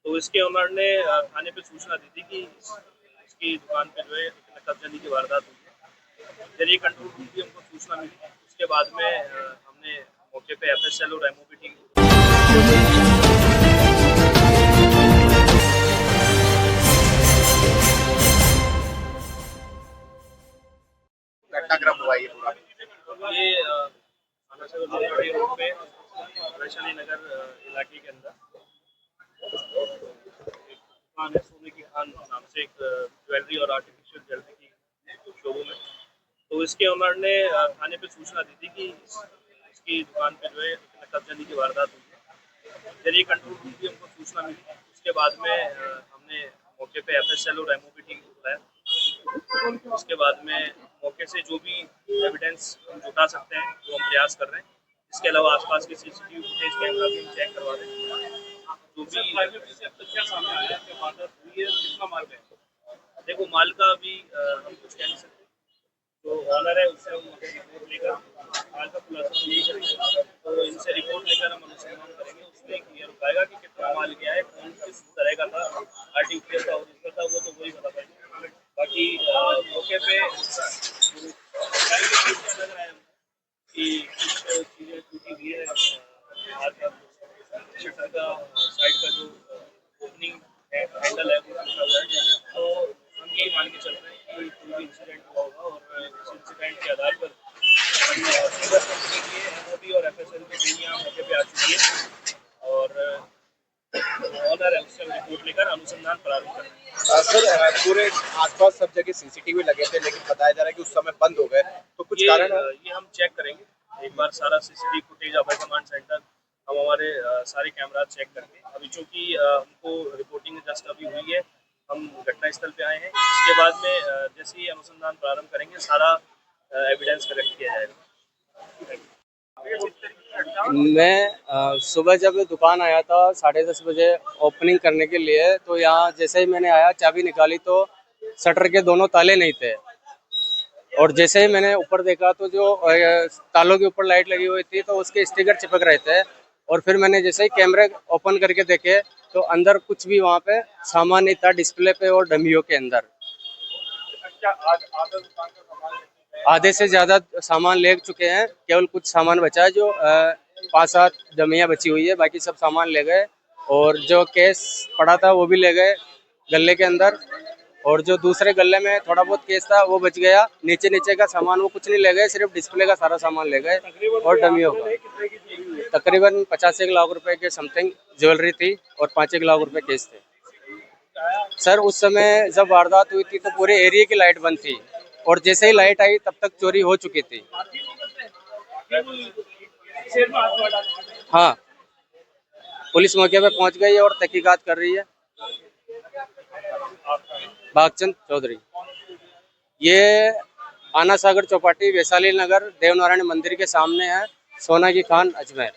तो इसके ओनर ने थाने पे सूचना दी थी कि इसकी दुकान पे जो है कब्जा की वारदात हुई है। जब ये कंट्रोल रूम की हमको सूचना मिली, उसके बाद में हमने मौके पे एफएसएल और एमओ की टीम घटनाक्रम हुआ ये पूरा। ये रोड पे वैशाली नगर इलाके के अंदर दुकान है, सोने की खान नाम से एक ज्वेलरी और आर्टिफिशियल ज्वेलरी की शोरूम है। तो इसके ओनर ने थाने पे सूचना दी थी कि इसकी दुकान पे जो है कब्जा की वारदात हुई है। जब ये कंट्रोल रूम की हमको सूचना मिली, उसके बाद में हमने मौके पे एफएसएल और एमओ की टीम को बुलाया। उसके बाद में मौके से जो भी एविडेंस हम जुटा सकते हैं वो हम प्रयास कर रहे हैं। इसके अलावा आसपास के सीसीटीवी फुटेज कैमरा भी हम चेक करवा रहे हैं। जो भी क्या सामने आया, क्या वारदात हुई है, कितना माल गया, देखो माल का अभी हम कुछ कह नहीं सकते। जो ऑनर है उससे हम रिपोर्ट लेकर माल का खुलासा तो नहीं करेंगे, तो इनसे रिपोर्ट लेकर हम अनुसंधान करेंगे। उसमें क्लियर हो पाएगा कि कितना माल गया है, कौन किस तरह का था, आर्टिफिशियल था, ओरिजिनल था, वो तो वही बता पाएंगे। बाकी मौके पे नजर आया कि कुछ चीज़ें टूटी हुई है। बाहर का शटर का साइड का जो ओपनिंग हैंडल है वो टूटा हुआ है। तो हम ये मान के चल रहे हैं कि कोई भी इंसिडेंट हुआ होगा और इस इंसिडेंट के आधार पर सिल्वर कंपनी की एमओबी और एफएसएल की टीम यहाँ मौके पे आ चुकी है और ऑनर है उससे रिपोर्ट लेकर अनुसंधान प्रारंभ कर रहे हैं। सर पूरे आसपास सब जगह सीसीटीवी लगे थे, लेकिन बताया जा रहा है कि उस समय बंद हो गए, तो कुछ कारण है? ये हम चेक करेंगे एक बार सारा सीसीटीवी फुटेज अभय कमांड सेंटर हम हमारे सारे कैमरा चेक करके, अभी चूंकि हमको रिपोर्टिंग जस्ट अभी हुई है, हम घटनास्थल पे आए हैं। इसके बाद में जैसे ही अनुसंधान प्रारंभ करेंगे सारा एविडेंस कलेक्ट किया जाएगा। मैं सुबह जब दुकान आया था 10:30 बजे ओपनिंग करने के लिए, तो यहाँ जैसे ही मैंने आया चाबी निकाली तो शटर के दोनों ताले नहीं थे। और जैसे ही मैंने ऊपर देखा तो जो तालों के ऊपर लाइट लगी हुई थी तो उसके स्टिकर चिपक रहे थे। और फिर मैंने जैसे ही कैमरे ओपन करके देखे तो अंदर कुछ भी वहाँ पे सामान नहीं था, डिस्प्ले पे और डमियों के अंदर। आधे से ज़्यादा सामान ले चुके हैं, केवल कुछ सामान बचा है जो 5-7 डमियाँ बची हुई है, बाकी सब सामान ले गए। और जो केस पड़ा था वो भी ले गए गले के अंदर, और जो दूसरे गले में थोड़ा बहुत केस था वो बच गया। नीचे का सामान वो कुछ नहीं ले गए, सिर्फ डिस्प्ले का सारा सामान ले गए और डमियों का। तकरीबन 85 लाख रुपए के समथिंग ज्वेलरी थी और 5 लाख रुपए केस थे। सर उस समय जब वारदात हुई थी तो पूरे एरिया की लाइट बंद थी और जैसे ही लाइट आई तब तक चोरी हो चुकी थी। हाँ, पुलिस मौके पे पहुंच गई है और तहकीकात कर रही है। भागचंद चौधरी, ये आना सागर चौपाटी वैशाली नगर देवनारायण मंदिर के सामने है, सोना की खान अजमेर।